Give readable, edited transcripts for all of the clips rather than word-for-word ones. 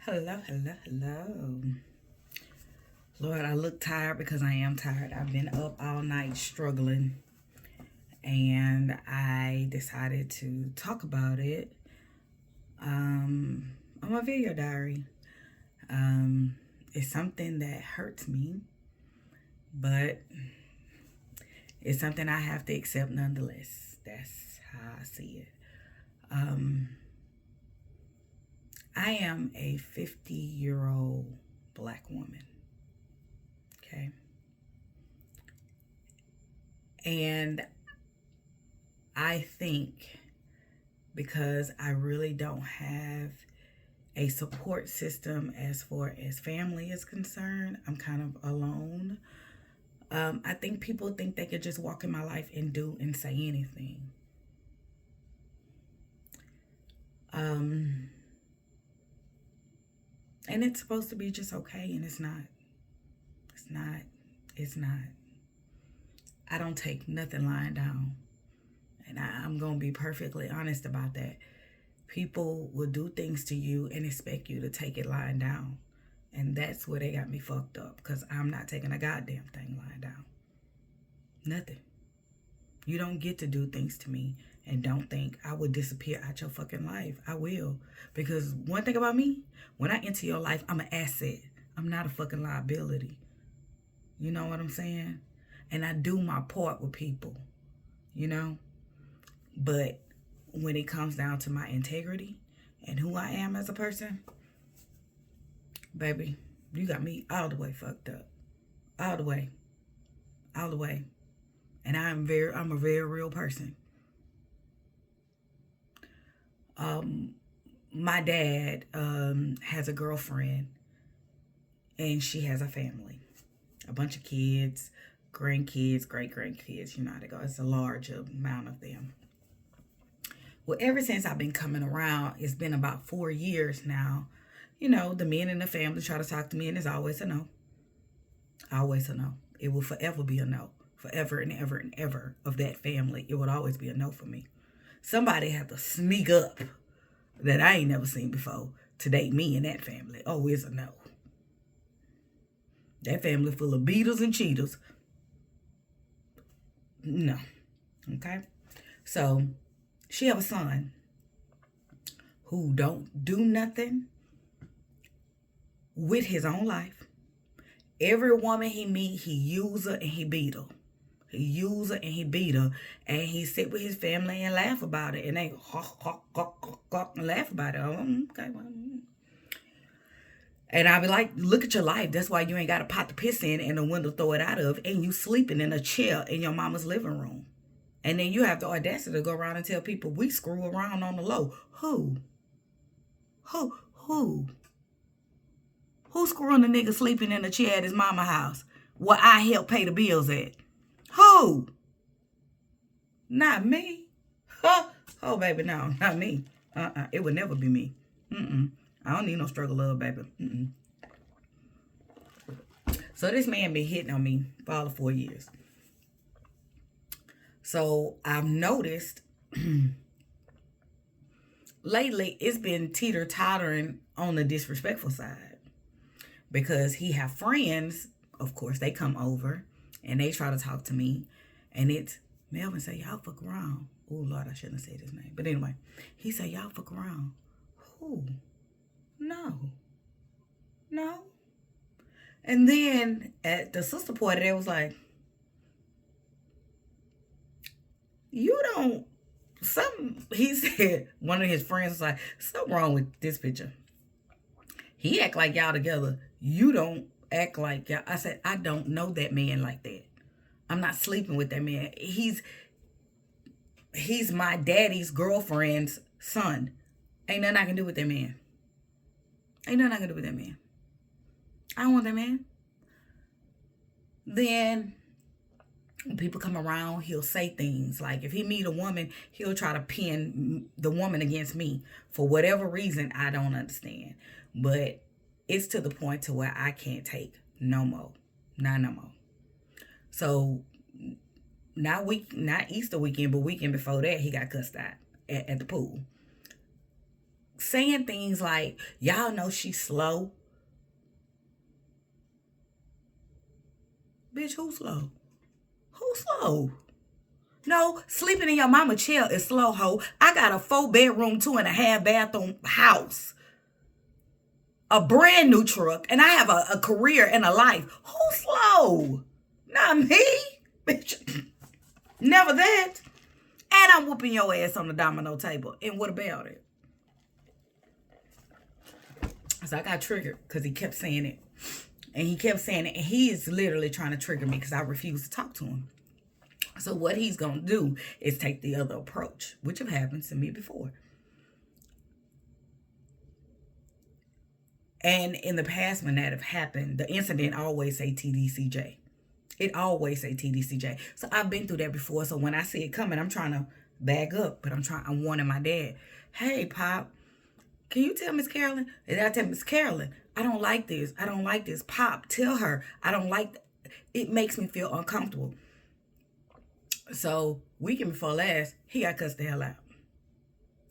Hello, hello, hello. Lord, I look tired because I am tired. I've been up all night struggling, and I decided to talk about it on my video diary. Um, it's something that hurts me, but it's something I have to accept nonetheless. That's how I see it. Um, I am a 50-year-old black woman. Okay. And I think because I really don't have a support system as far as family is concerned, I'm kind of alone. I think people think they could just walk in my life and do and say anything. Um, and it's supposed to be just okay, and it's not. It's not. It's not. I don't take nothing lying down. And I'm going to be perfectly honest about that. People will do things to you and expect you to take it lying down. And that's where they got me fucked up, because I'm not taking a goddamn thing lying down. Nothing. You don't get to do things to me and don't think I would disappear out your fucking life. I will. Because one thing about me, when I enter your life, I'm an asset. I'm not a fucking liability. You know what I'm saying? And I do my part with people, you know? But when it comes down to my integrity and who I am as a person, baby, you got me all the way fucked up. All the way. All the way. And I'm a very real person. My dad has a girlfriend, and she has a family. A bunch of kids, grandkids, great-grandkids, you know how to go. It's a large amount of them. Well, ever since I've been coming around, it's been about 4 years now. You know, the men in the family try to talk to me, and it's always a no. Always a no. It will forever be a no. Forever and ever and ever of that family, it would always be a no for me. Somebody had to sneak up that I ain't never seen before to date me and that family. Oh, it's a no. That family full of beaters and cheaters. No. Okay? So, she have a son who don't do nothing with his own life. Every woman he meet, he use her and he beat her. He use her and he beat her. And he sit with his family and laugh about it. And they and laugh about it. Oh, okay, well. And I be like, look at your life. That's why you ain't got a pot to piss in and a window to throw it out of. And you sleeping in a chair in your mama's living room. And then you have the audacity to go around and tell people we screw around on the low. Who? Who? Who's screwing a nigga sleeping in a chair at his mama house where I help pay the bills at? Who? Not me. Huh? Oh, baby, no, not me. It would never be me. I don't need no struggle love, baby. So this man been hitting on me for all the 4 years. So I've noticed lately it's been teeter-tottering on the disrespectful side, because he have friends, of course, they come over and they try to talk to me, and it's Melvin say, y'all fuck around. Oh, Lord, I shouldn't have said his name. But anyway, he said, y'all fuck around. Who? No. And then at the sister party, they was like, you don't, he said, one of his friends was like, something wrong with this picture. He act like y'all together. You don't act like y'all. I said, I don't know that man like that. I'm not sleeping with that man. He's my daddy's girlfriend's son. Ain't nothing I can do with that man. I don't want that man. Then when people come around, he'll say things like, if he meet a woman, he'll try to pin the woman against me for whatever reason I don't understand. But it's to the point to where I can't take no more. Not no more. So not Easter weekend, but weekend before that, he got cussed out at the pool. saying things like, y'all know she's slow. Bitch, who's slow? Who's slow? No, sleeping in your mama chair is slow, ho. I got a 4-bedroom, 2.5 bathroom house, a brand new truck, and I have a career and a life. Who's slow? Not me, bitch. Never that. And I'm whooping your ass on the domino table. And what about it? So I got triggered because he kept saying it. And he kept saying it. And he is literally trying to trigger me because I refuse to talk to him. So what he's going to do is take the other approach, which have happened to me before. And in the past, when that have happened, the incident always say TDCJ. It always say TDCJ. So I've been through that before. So when I see it coming, I'm trying to back up. But I'm warning my dad. Hey, Pop, can you tell Miss Carolyn? And I tell Miss Carolyn, I don't like this. I don't like this. Pop, tell her I don't like that. It makes me feel uncomfortable. So weekend before last, he got cussed the hell out.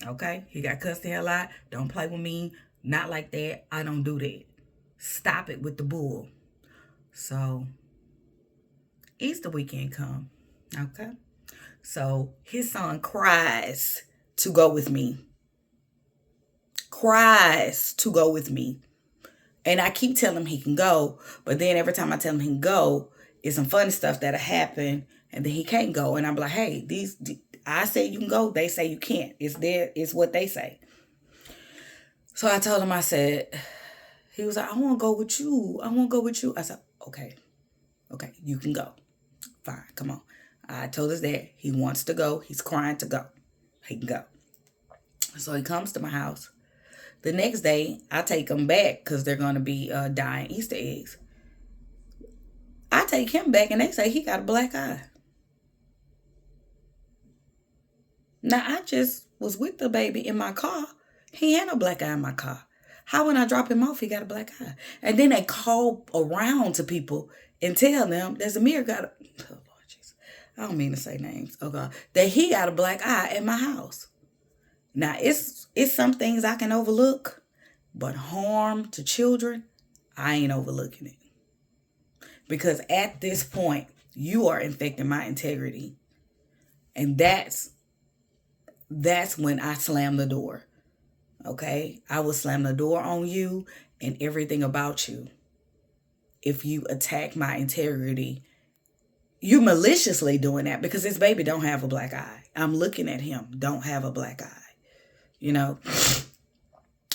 Okay? He got cussed the hell out. Don't play with me. Not like that. I don't do that. Stop it with the bull. So Easter weekend come. Okay? So his son cries to go with me. Cries to go with me. And I keep telling him he can go. But then every time I tell him he can go, it's some funny stuff that'll happen. And then he can't go. And I'm like, hey, I say you can go. They say you can't. It's what they say. So I told him, I said, he was like, I want to go with you. I want to go with you. I said, okay, you can go. Fine, come on. I told his dad he wants to go. He's crying to go. He can go. So he comes to my house. The next day, I take him back because they're going to be dyeing Easter eggs. I take him back and they say he got a black eye. Now, I just was with the baby in my car. He had no black eye in my car. How when I drop him off, he got a black eye? And then they call around to people and tell them that Zamir got a... Oh, Lord Jesus. I don't mean to say names. Oh, God. That he got a black eye at my house. Now, it's some things I can overlook, but harm to children, I ain't overlooking it. Because at this point, you are infecting my integrity. And that's when I slam the door. Okay? I will slam the door on you and everything about you. If you attack my integrity, you maliciously doing that because this baby don't have a black eye. I'm looking at him, don't have a black eye. You know?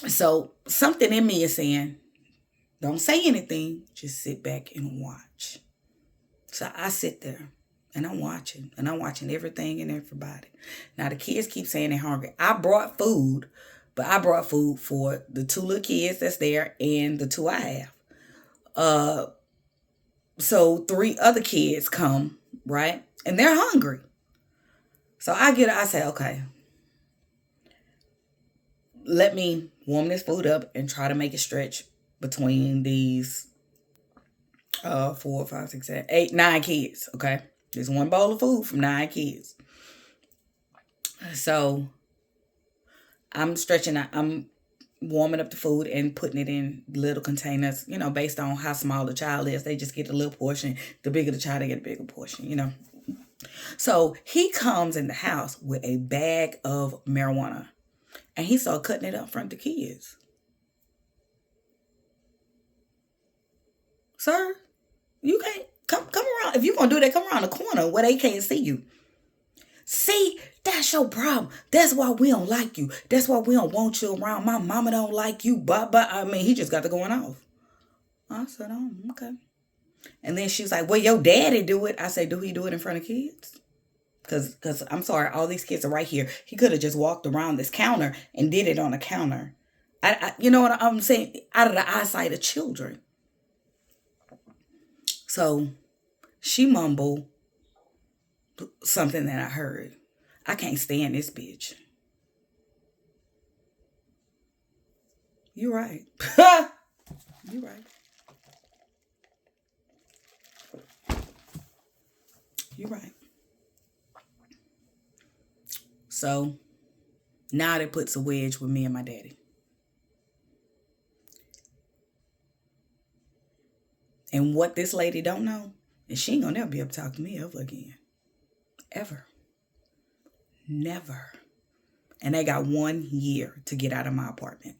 So something in me is saying, don't say anything. Just sit back and watch. So I sit there and I'm watching. And I'm watching everything and everybody. Now the kids keep saying they're hungry. I brought food. But I brought food for the 2 little kids that's there and the 2 I have. So 3 other kids come, right? And they're hungry. So I say, okay, let me warm this food up and try to make it stretch between these 4, 5, 6, 7, 8, 9 kids, okay? There's 1 bowl of food from 9 kids. So I'm stretching out, I'm warming up the food and putting it in little containers, based on how small the child is. They just get a little portion. The bigger the child, they get a bigger portion, So he comes in the house with a bag of marijuana and he started cutting it up in front of the kids. Sir, you can't come around. If you're going to do that, come around the corner where they can't see you. See, that's your problem. That's why we don't like you. That's why we don't want you around. My mama don't like you. But he just got to going off. I said, oh, okay. And then she was like, well, your daddy do it. I said, do he do it in front of kids? Because I'm sorry, all these kids are right here. He could have just walked around this counter and did it on a counter. You know what I'm saying? Out of the eyesight of children. So she mumbled something that I heard. I can't stand this bitch. You're right. You're right. You're right. So now that puts a wedge with me and my daddy. And what this lady don't know, and she ain't gonna never be able to talk to me ever again. Ever. Never. And they got 1 year to get out of my apartment.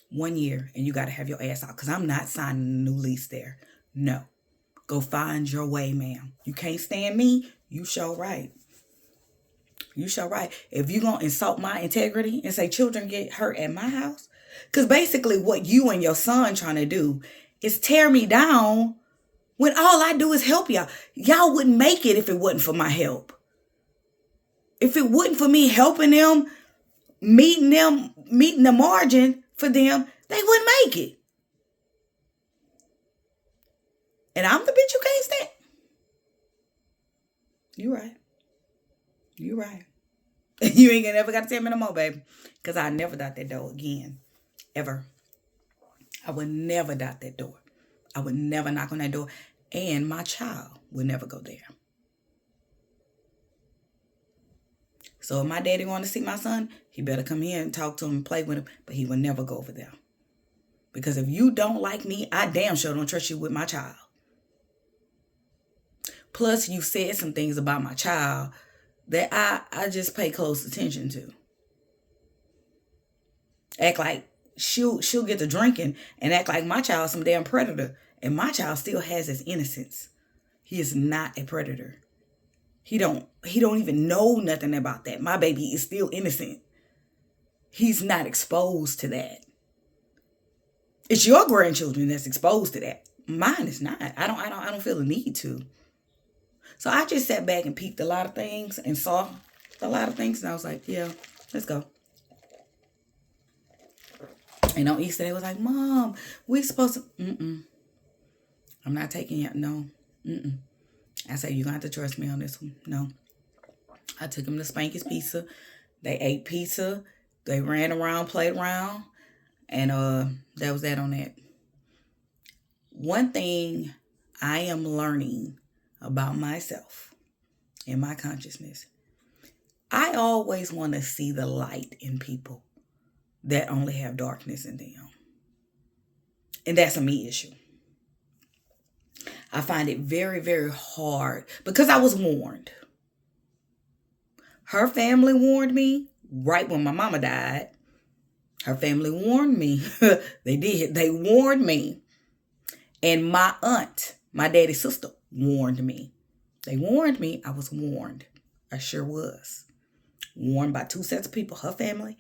1 year, and you got to have your ass out, because I'm not signing a new lease there. No. Go find your way, ma'am. You can't stand me, you show right. You show right. If you going to insult my integrity and say children get hurt at my house, because basically what you and your son trying to do is tear me down when all I do is help y'all. Y'all wouldn't make it if it wasn't for my help. If it wasn't for me helping them, meeting the margin for them, they wouldn't make it. And I'm the bitch you can't stand. You right. You right. You ain't gonna never got to tell me no more, baby. Because I never dot that door again. Ever. I would never dot that door. I would never knock on that door. And my child would never go there. So if my daddy want to see my son, he better come here and talk to him and play with him. But he will never go over there. Because if you don't like me, I damn sure don't trust you with my child. Plus, you said some things about my child that I just pay close attention to. Act like she'll get to drinking and act like my child's some damn predator. And my child still has his innocence. He is not a predator. He don't even know nothing about that. My baby is still innocent. He's not exposed to that. It's your grandchildren that's exposed to that. Mine is not. I don't feel the need to. So I just sat back and peeped a lot of things and saw a lot of things, and I was like, yeah, let's go. And on Easter, they was like, Mom, we supposed to, I'm not taking it, no, I said, you're going to have to trust me on this one, no. I took them to Spanky's Pizza. They ate pizza. They ran around, played around, and that was that on that. One thing I am learning about myself and my consciousness, I always want to see the light in people that only have darkness in them. And that's a me issue. I find it very, very hard because I was warned. Her family warned me right when my mama died. Her family warned me. They did. They warned me. And my aunt, my daddy's sister, warned me. They warned me. I was warned. I sure was. Warned by 2 sets of people, her family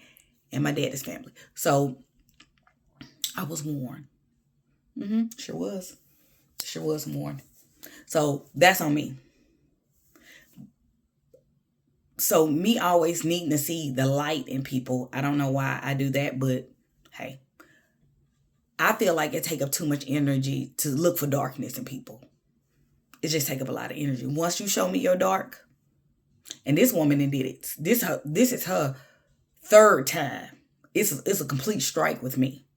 and my daddy's family. So I was warned. Sure was. Sure was warned. So that's on me. So me always needing to see the light in people. I don't know why I do that, but hey, I feel like it take up too much energy to look for darkness in people. It just take up a lot of energy. Once you show me your dark, and this woman did it. This is her 3rd time. It's a complete strike with me.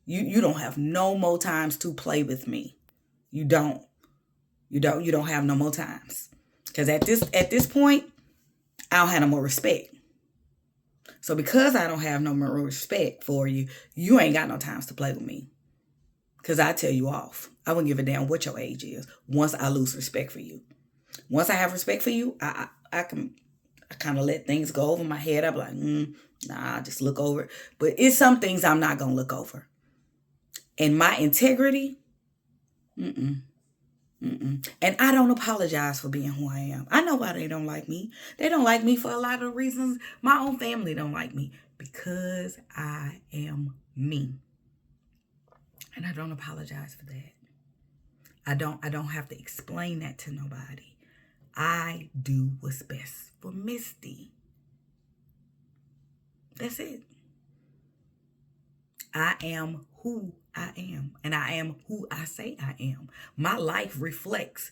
You don't have no more times to play with me. You don't have no more times. Because at this point, I don't have no more respect. So because I don't have no more respect for you, you ain't got no times to play with me. Because I tell you off. I wouldn't give a damn what your age is once I lose respect for you. Once I have respect for you, I kind of let things go over my head. I'm like, nah, just look over it. But it's some things I'm not going to look over. And my integrity, And I don't apologize for being who I am. I know why they don't like me. They don't like me for a lot of reasons. My own family don't like me because I am me. And I don't apologize for that. I don't have to explain that to nobody. I do what's best for Misty. That's it. I am who I am, and I am who I say I am. My life reflects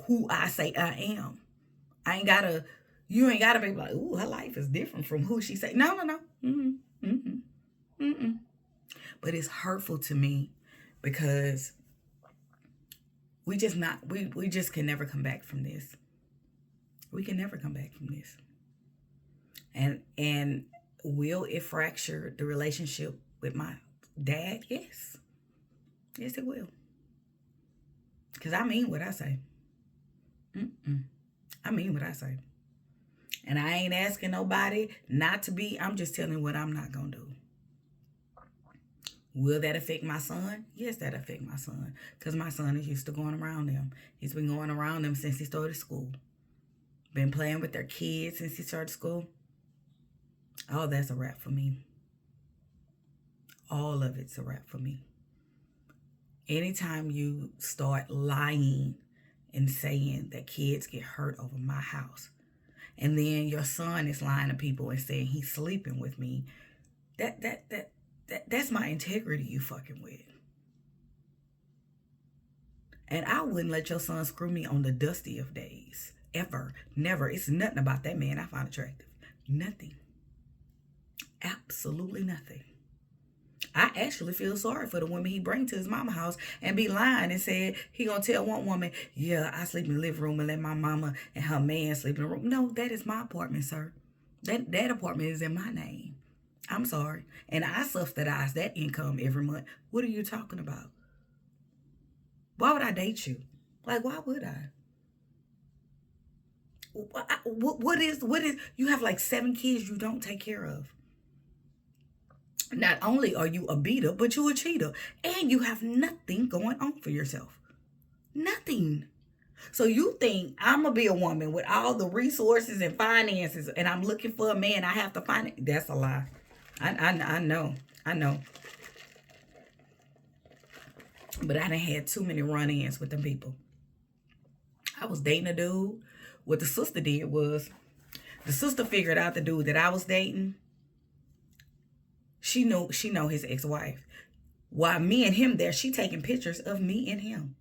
who I say I am. You ain't gotta be like, ooh, her life is different from who she say. No. But it's hurtful to me because we just can never come back from this. We can never come back from this. And will it fracture the relationship with my dad? Yes. Yes, it will. Because I mean what I say. I mean what I say. And I ain't asking nobody not to be. I'm just telling what I'm not going to do. Will that affect my son? Yes, that affect my son. Because my son is used to going around them. He's been going around them since he started school. Been playing with their kids since he started school. Oh, that's a wrap for me. All of it's a wrap for me. Anytime you start lying and saying that kids get hurt over my house, and then your son is lying to people and saying he's sleeping with me, that's my integrity you fucking with. And I wouldn't let your son screw me on the dusty of days. Ever. Never. It's nothing about that man I find attractive. Nothing. Absolutely nothing. I actually feel sorry for the women he bring to his mama house and be lying and said he gonna tell one woman, yeah, I sleep in the living room and let my mama and her man sleep in the room. No, that is my apartment, sir. That apartment is in my name. I'm sorry. And I subsidize that income every month. What are you talking about? Why would I date you? Like, why would I? What is, you have like 7 kids you don't take care of. Not only are you a beater, but you a cheater. And you have nothing going on for yourself. Nothing. So you think I'm going to be a woman with all the resources and finances and I'm looking for a man I have to find it? That's a lie. I know. But I done had too many run-ins with them people. I was dating a dude. What the sister did was, the sister figured out the dude that I was dating. She know his ex-wife. While me and him there, she taking pictures of me and him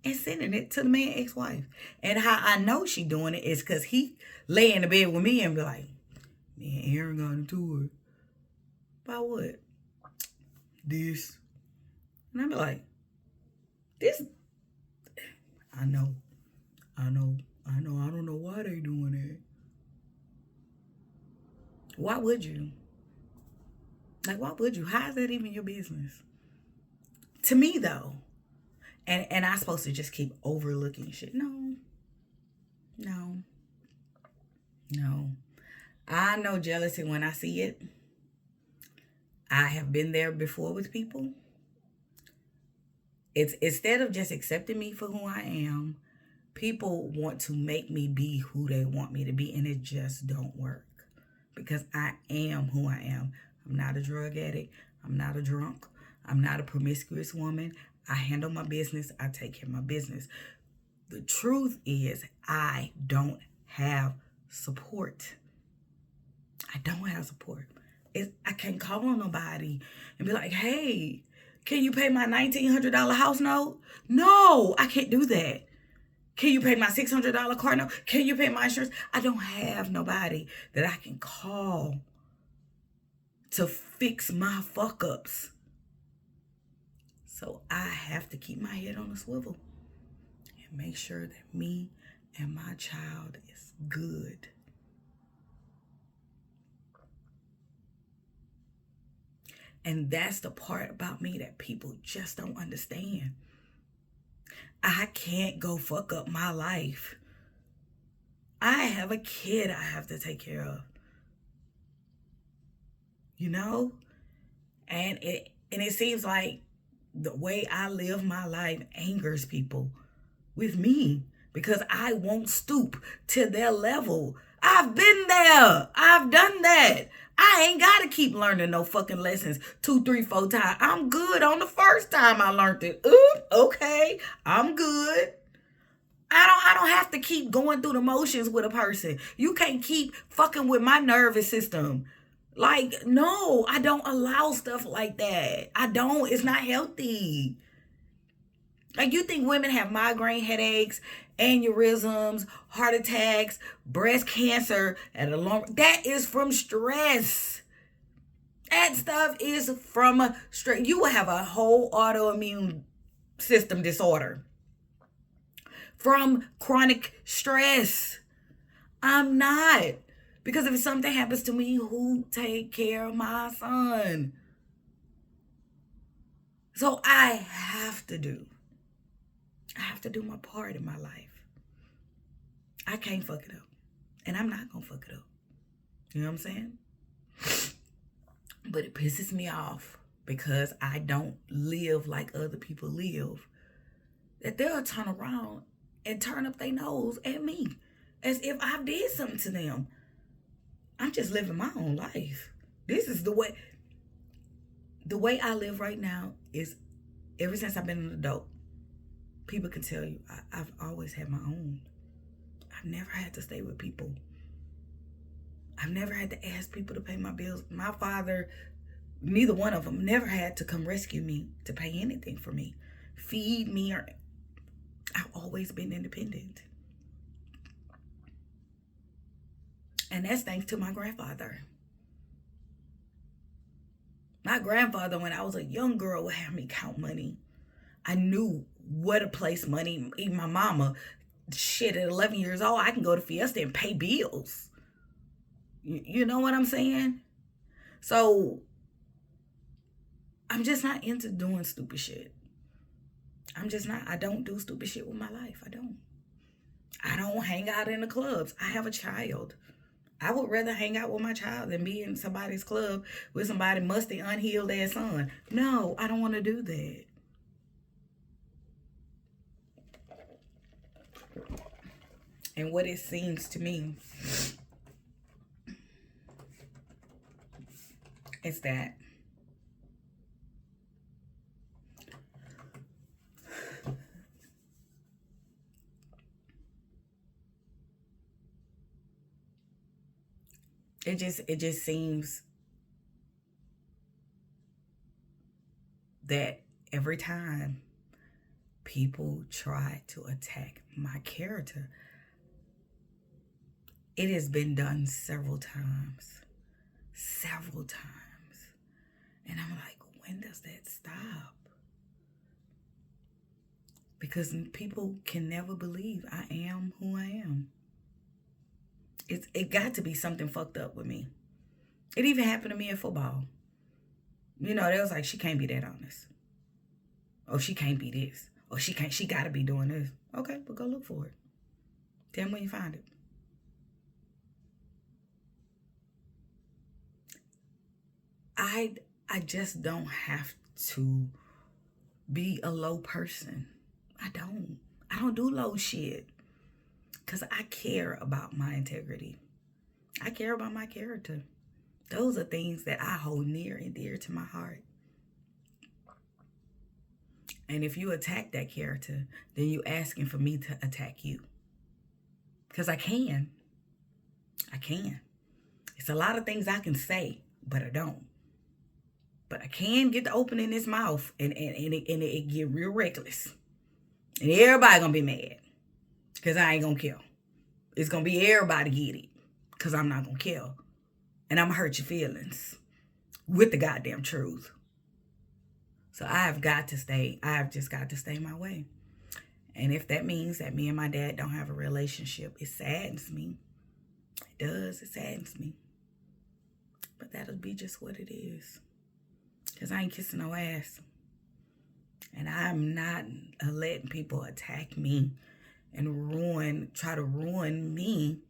and sending it to the man ex-wife. And how I know she doing it is because he lay in the bed with me and be like, man, Aaron got into it. By what? This. And I be like, this. I know. I don't know why they doing it. Why would you? Like, why would you? How is that even your business? To me, though. And I'm supposed to just keep overlooking shit. No. I know jealousy when I see it. I have been there before with people. It's instead of just accepting me for who I am, people want to make me be who they want me to be, and it just don't work. Because I am who I am. I'm not a drug addict. I'm not a drunk. I'm not a promiscuous woman. I handle my business. I take care of my business. The truth is, I don't have support. I don't have support. I can't call on nobody and be like, hey, can you pay my $1,900 house note? No, I can't do that. Can you pay my $600 car note? Can you pay my insurance? I don't have nobody that I can call to fix my fuck ups. So I have to keep my head on a swivel and make sure that me and my child is good. And that's the part about me that people just don't understand. I can't go fuck up my life. I have a kid I have to take care of. You know? And it seems like the way I live my life angers people with me because I won't stoop to their level. I've been there. I've done that. I ain't got to keep learning no fucking lessons 2, 3, 4 times. I'm good on the first time I learned it. Ooh, okay, I'm good. I don't have to keep going through the motions with a person. You can't keep fucking with my nervous system. Like, no, I don't allow stuff like that. I don't. It's not healthy. Like, you think women have migraine headaches, aneurysms, heart attacks, breast cancer at a long... That is from stress. That stuff is from stress. You will have a whole autoimmune system disorder from chronic stress. I'm not. Because if something happens to me, who take care of my son? So I have to have to do my part in my life. I can't fuck it up. And I'm not going to fuck it up. You know what I'm saying? But it pisses me off because I don't live like other people live. That they'll turn around and turn up their nose at me as if I did something to them. I'm just living my own life. This is the way I live right now is ever since I've been an adult. People can tell you I've always had my own. I've never had to stay with people. I've never had to ask people to pay my bills. My father, neither one of them, never had to come rescue me to pay anything for me, feed me, or I've always been independent. And that's thanks to my grandfather. My grandfather, when I was a young girl, would have me count money. I knew where to place money. Even my mama, shit, at 11 years old, I can go to Fiesta and pay bills. You know what I'm saying? So, I'm just not into doing stupid shit. I'm just not. I don't do stupid shit with my life. I don't hang out in the clubs. I have a child. I would rather hang out with my child than be in somebody's club with somebody musty, unhealed ass son. No, I don't want to do that. And what it seems to me is that it just seems that every time people try to attack my character, it has been done several times. And I'm like, when does that stop? Because people can never believe I am who I am. It got to be something fucked up with me. It even happened to me in football. You know, they was like, she can't be that honest. Oh, she can't be this. Oh, she gotta be doing this. Okay, but go look for it. Tell me when you find it. I just don't have to be a low person. I don't do low shit. Because I care about my integrity. I care about my character. Those are things that I hold near and dear to my heart. And if you attack that character, then you asking for me to attack you. Because I can. It's a lot of things I can say, but I don't. But I can get to opening this mouth and it get real reckless. And everybody gonna be mad. Because I ain't gonna kill. It's gonna be everybody get it. Because I'm not gonna kill. And I'm gonna hurt your feelings. With the goddamn truth. So I have just got to stay my way. And if that means that me and my dad don't have a relationship, it saddens me. It does, it saddens me. But that'll be just what it is. Because I ain't kissing no ass. And I'm not letting people attack me and try to ruin me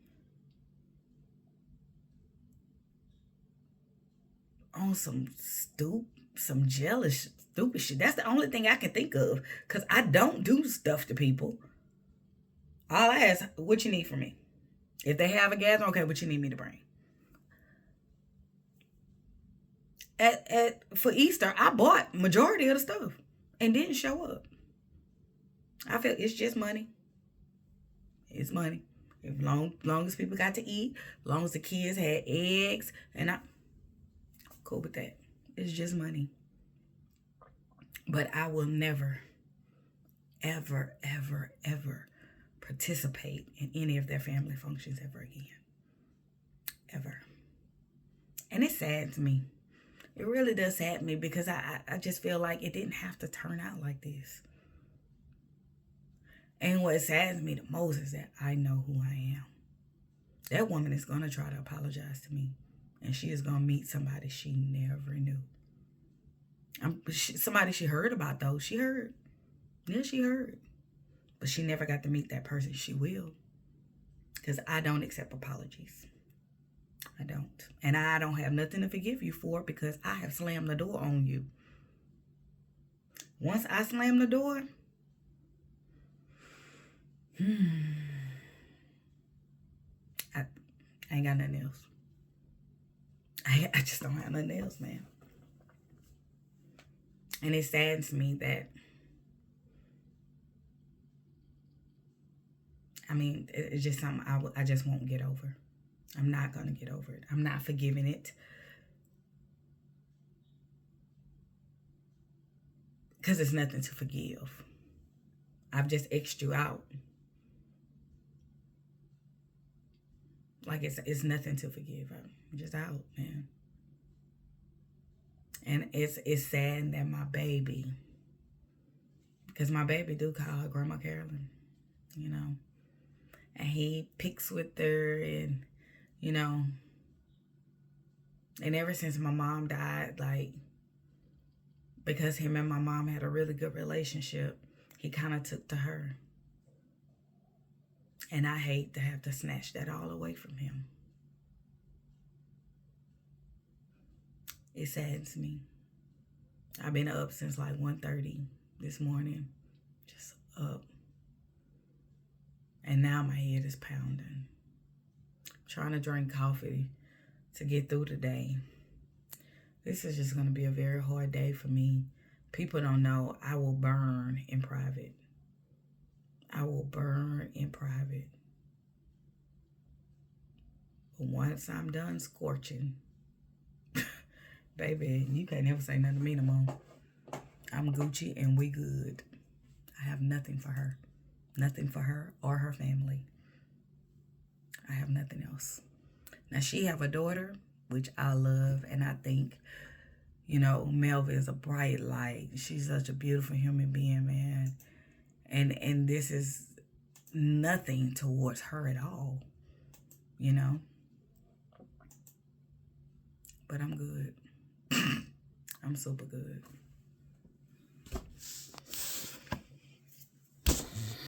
on some jealous, stupid shit. That's the only thing I can think of. Because I don't do stuff to people. All I ask, what you need from me? If they have a gathering, okay, what you need me to bring? For Easter, I bought majority of the stuff and didn't show up. I feel it's just money. It's money. As long as people got to eat, as long as the kids had eggs, and I'm cool with that. It's just money. But I will never, ever, ever, ever participate in any of their family functions ever again. Ever. And it saddens me. It really does sadden me because I just feel like it didn't have to turn out like this. And what saddens me the most is that I know who I am. That woman is going to try to apologize to me. And she is going to meet somebody she never knew. Somebody she heard about, though. She heard. Yeah, she heard. But she never got to meet that person. She will. Because I don't accept apologies. I don't. And I don't have nothing to forgive you for because I have slammed the door on you. Once I slam the door, I ain't got nothing else. I just don't have nothing else, man. And it saddens me that, I mean, it's just something I just won't get over. I'm not going to get over it. I'm not forgiving it. Because it's nothing to forgive. I've just X'd you out. Like it's nothing to forgive. I'm just out, man. And it's sad that my baby, because my baby do call her Grandma Carolyn, you know. And he picks with her and, you know. And ever since my mom died, like, because him and my mom had a really good relationship, he kind of took to her. And I hate to have to snatch that all away from him. It saddens me. I've been up since like 1:30 this morning. Just up. And now my head is pounding. Trying to drink coffee to get through the day. This is just going to be a very hard day for me. People don't know I will burn in private. I will burn in private. But once I'm done scorching, baby, you can't ever say nothing to me no more. I'm Gucci and we good. I have nothing for her. Nothing for her or her family. I have nothing else. Now, she have a daughter, which I love, and I think, you know, Melva is a bright light. She's such a beautiful human being, man. And this is nothing towards her at all, you know. But I'm good. I'm super good.